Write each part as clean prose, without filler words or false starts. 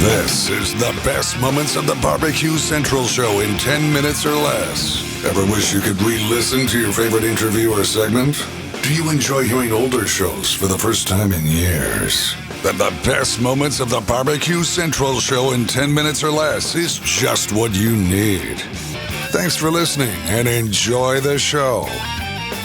This is the best moments of the BBQ Central Show in 10 minutes or less. Ever wish you could re-listen to your favorite interview or segment? Do you enjoy hearing older shows for the first time in years? Then the best moments of the BBQ Central Show in 10 minutes or less is just what you need. Thanks for listening and enjoy the show.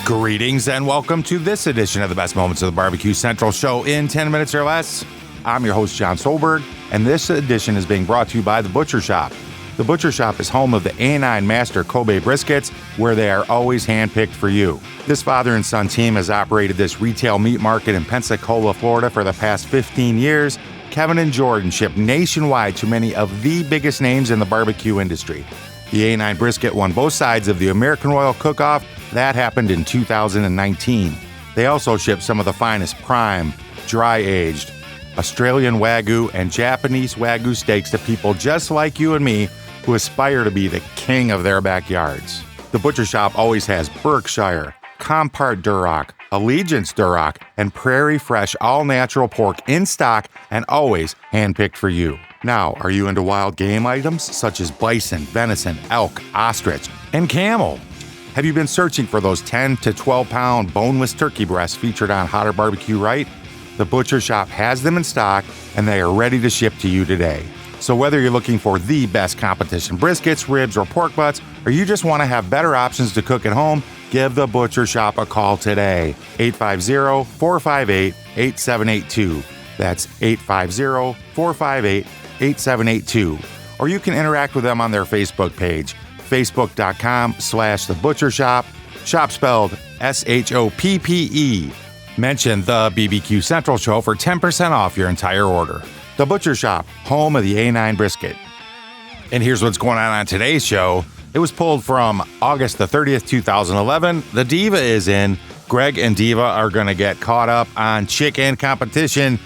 Greetings and welcome to this edition of the best moments of the BBQ Central Show in 10 minutes or less. I'm your host, John Solberg, and this edition is being brought to you by The Butcher Shop. The Butcher Shop is home of the A9 Master Kobe briskets, where they are always handpicked for you. This father and son team has operated this retail meat market in Pensacola, Florida for the past 15 years. Kevin and Jordan ship nationwide to many of the biggest names in the barbecue industry. The A9 brisket won both sides of the American Royal Cook-Off. That happened in 2019. They also ship some of the finest prime, dry-aged, Australian Wagyu and Japanese Wagyu steaks to people just like you and me who aspire to be the king of their backyards. The Butcher Shop always has Berkshire, Compart Duroc, Allegiance Duroc, and Prairie Fresh all-natural pork in stock and always handpicked for you. Now, are you into wild game items such as bison, venison, elk, ostrich, and camel? Have you been searching for those 10 to 12-pound boneless turkey breasts featured on Hotter Barbecue Right? The Butcher Shop has them in stock, and they are ready to ship to you today. So whether you're looking for the best competition briskets, ribs, or pork butts, or you just want to have better options to cook at home, give the Butcher Shop a call today. 850-458-8782. That's 850-458-8782. Or you can interact with them on their Facebook page, facebook.com/The Butcher Shop, shop spelled SHOPPE. Mention the BBQ Central Show for 10% off your entire order. The Butcher Shop, home of the A9 brisket. And here's what's going on today's show. It was pulled from August the 30th, 2011. The Diva is in. Greg and Diva are going to get caught up on chicken competition.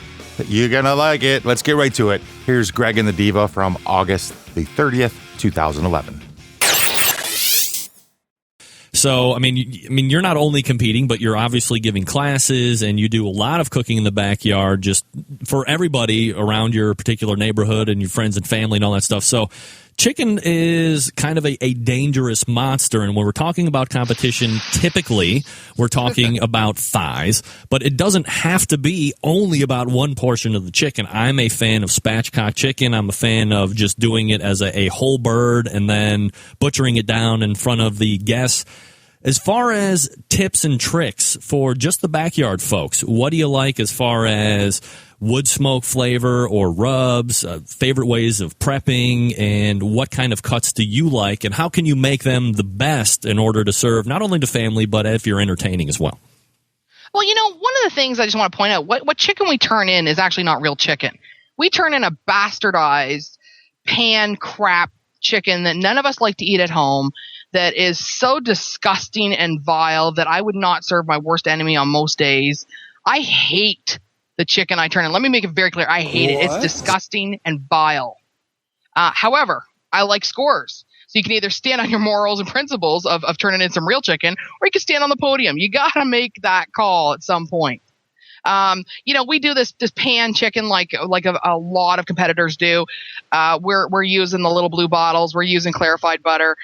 You're going to like it. Let's get right to it. Here's Greg and the Diva from August the 30th, 2011. So, I mean, you're not only competing, but you're obviously giving classes, and you do a lot of cooking in the backyard just for everybody around your particular neighborhood and your friends and family and all that stuff. So chicken is kind of a dangerous monster, and when we're talking about competition, typically we're talking about thighs, but it doesn't have to be only about one portion of the chicken. I'm a fan of spatchcock chicken. I'm a fan of just doing it as a whole bird and then butchering it down in front of the guests. As far as tips and tricks for just the backyard folks, what do you like as far as wood smoke flavor or rubs, favorite ways of prepping, and what kind of cuts do you like, and how can you make them the best in order to serve not only to family, but if you're entertaining as well? Well, you know, one of the things I just want to point out, what chicken we turn in is actually not real chicken. We turn in a bastardized pan crap chicken that none of us like to eat at home, that is so disgusting and vile that I would not serve my worst enemy on most days. I hate the chicken I turn in. Let me make it very clear. I hate it. It's disgusting and vile. However, I like scores. So you can either stand on your morals and principles of turning in some real chicken, or you can stand on the podium. You got to make that call at some point. You know, we do this pan chicken like a lot of competitors do. We're using the little blue bottles. We're using clarified butter.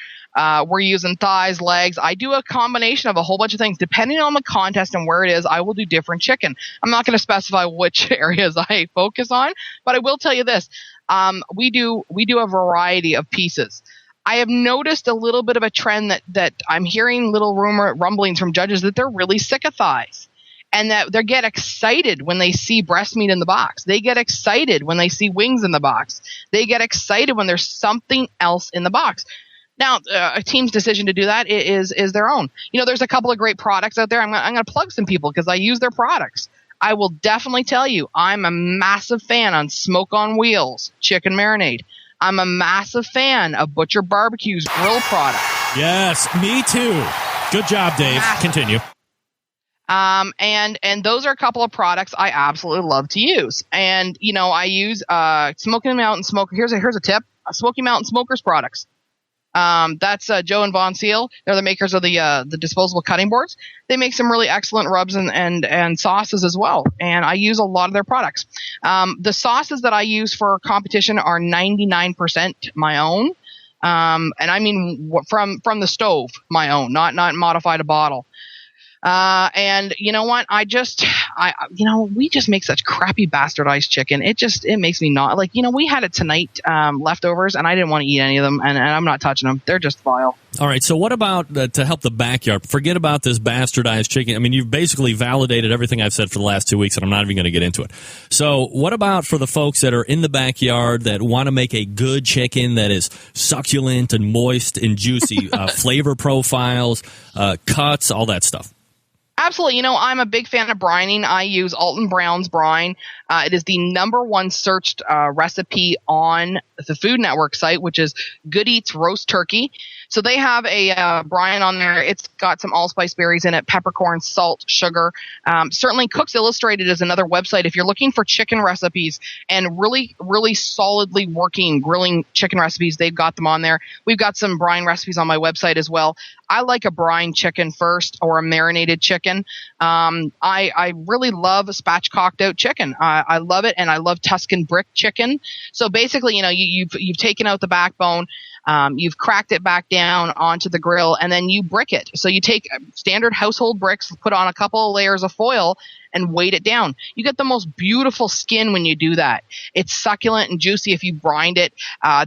We're using thighs, legs. I do a combination of a whole bunch of things. Depending on the contest and where it is, I will do different chicken. I'm not going to specify which areas I focus on, but I will tell you this. We do a variety of pieces. I have noticed a little bit of a trend that I'm hearing little rumblings from judges that they're really sick of thighs. And that they get excited when they see breast meat in the box. They get excited when they see wings in the box. They get excited when there's something else in the box. Now, a team's decision to do that is their own. You know, there's a couple of great products out there. I'm going to plug some people because I use their products. I will definitely tell you, I'm a massive fan on Smoke on Wheels chicken marinade. I'm a massive fan of Butcher Barbecue's grill product. Yes, me too. Good job, Dave. Continue. And those are a couple of products I absolutely love to use. And, you know, I use Smoky Mountain Smoker. Here's a tip. Smoky Mountain Smokers products. That's Joe and Von Seal. They're the makers of the disposable cutting boards. They make some really excellent rubs and sauces as well, and I use a lot of their products. The sauces that I use for competition are 99% my own, and I mean from the stove, my own, not modified a bottle. And you know what? We just make such crappy bastardized chicken. It makes me not like, we had it tonight, leftovers, and I didn't want to eat any of them, and I'm not touching them. They're just vile. All right. So what about to help the backyard? Forget about this bastardized chicken. I mean, you've basically validated everything I've said for the last 2 weeks, and I'm not even going to get into it. So what about for the folks that are in the backyard that want to make a good chicken that is succulent and moist and juicy, flavor profiles, cuts, all that stuff? Absolutely. I'm a big fan of brining. I use Alton Brown's brine. It is the number one searched recipe on the Food Network site, which is Good Eats Roast Turkey. So they have a brine on there. It's got some allspice berries in it, peppercorn, salt, sugar. Certainly Cooks Illustrated is another website. If you're looking for chicken recipes and really, really solidly working grilling chicken recipes, they've got them on there. We've got some brine recipes on my website as well. I like a brine chicken first, or a marinated chicken. I really love spatchcocked out chicken. I love it, and I love Tuscan brick chicken. So basically, you've taken out the backbone. You've cracked it back down onto the grill, and then you brick it. So you take standard household bricks, put on a couple of layers of foil, and weight it down. You get the most beautiful skin when you do that. It's succulent and juicy if you brined it.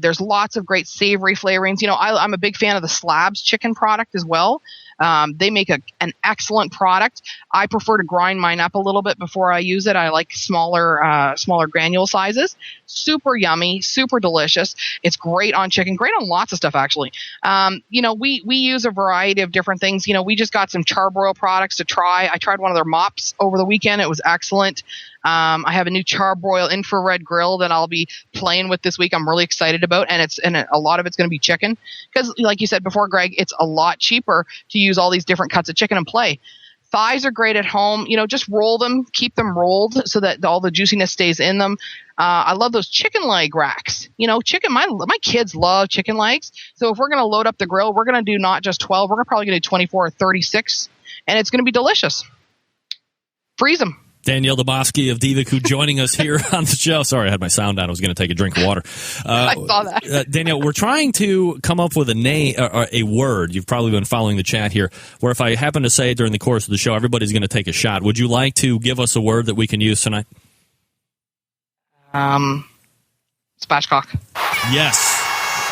There's lots of great savory flavorings. I'm a big fan of the Slabs chicken product as well. They make an excellent product. I prefer to grind mine up a little bit before I use it. I like smaller granule sizes. Super yummy, super delicious. It's great on chicken, great on lots of stuff actually. We use a variety of different things. We just got some charbroil products to try. I tried one of their mops over the weekend. It was excellent. I have a new charbroil infrared grill that I'll be playing with this week. I'm really excited about, and a lot of it's going to be chicken because, like you said before, Greg, it's a lot cheaper to use all these different cuts of chicken and play. Thighs are great at home. Just roll them, keep them rolled so that all the juiciness stays in them. I love those chicken leg racks. Chicken. My kids love chicken legs. So if we're going to load up the grill, we're going to do not just 12. We're probably going to do 24 or 36, and it's going to be delicious. Freeze them. Danielle Dabowski of BBQ joining us here on the show. Sorry, I had my sound down. I was going to take a drink of water. I saw that. Danielle, we're trying to come up with a name, or a word. You've probably been following the chat here, where if I happen to say it during the course of the show, everybody's going to take a shot. Would you like to give us a word that we can use tonight? Spatchcock. Yes.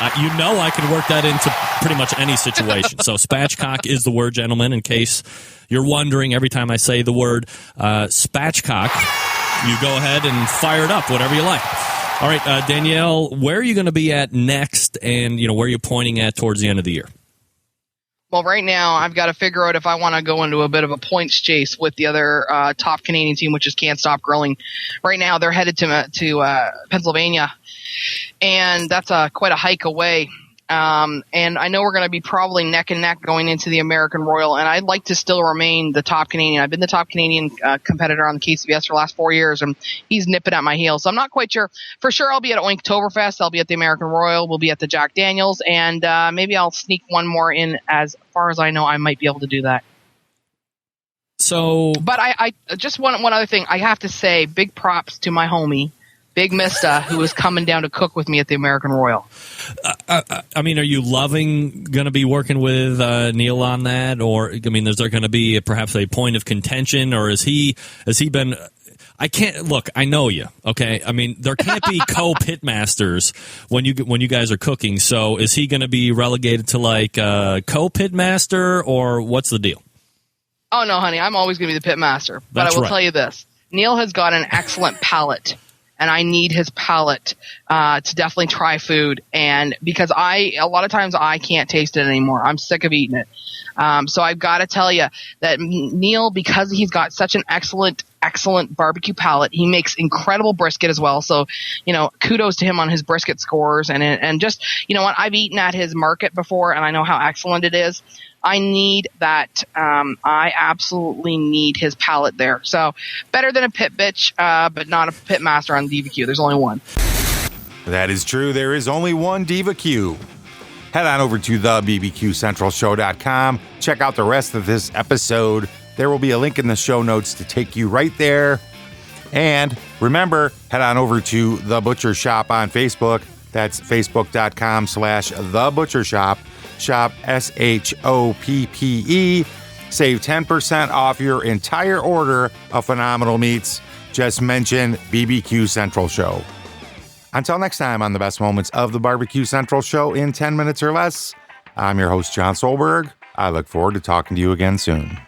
I can work that into pretty much any situation. So spatchcock is the word, gentlemen, in case you're wondering. Every time I say the word spatchcock, you go ahead and fire it up, whatever you like. All right, Danielle, where are you going to be at next, and where are you pointing at towards the end of the year? Well, right now I've got to figure out if I want to go into a bit of a points chase with the other top Canadian team, which is Can't Stop Grilling. Right now they're headed to Pennsylvania, and that's quite a hike away. And I know we're going to be probably neck and neck going into the American Royal, and I'd like to still remain the top Canadian. I've been the top Canadian competitor on the KCBS for the last 4 years, and he's nipping at my heels. So I'm not quite sure. For sure, I'll be at Oinktoberfest. I'll be at the American Royal. We'll be at the Jack Daniels, and maybe I'll sneak one more in. As far as I know, I might be able to do that. So, but I just one other thing. I have to say, big props to my homie, Big Mista, who is coming down to cook with me at the American Royal. I mean, are you going to be working with Neil on that? Or, is there going to be perhaps a point of contention? Or has he been... I know you, okay? There can't be co-pitmasters when you guys are cooking. So is he going to be relegated to co-pitmaster, or what's the deal? Oh, no, honey. I'm always going to be the pitmaster. But I will tell you this. Neil has got an excellent palate. And I need his palate to definitely try food, and because a lot of times I can't taste it anymore. I'm sick of eating it. So I've got to tell you that Neil, because he's got such an excellent barbecue palate, he makes incredible brisket as well. So, kudos to him on his brisket scores, and just, what, I've eaten at his market before, and I know how excellent it is. I need that. I absolutely need his palate there. So better than a pit bitch, but not a pit master on BBQ. There's only one. That is true. There is only one BBQ. head on over to the bbqcentralshow.com. Check out the rest of this episode. There will be a link in the show notes to take you right there. And remember, head on over to The Butcher Shop on Facebook. That's facebook.com/The Butcher Shop. Shop SHOPPE. Save 10% off your entire order of phenomenal meats. Just mention BBQ Central Show. Until next time on the best moments of the BBQ Central Show in 10 minutes or less, I'm your host, John Solberg. I look forward to talking to you again soon.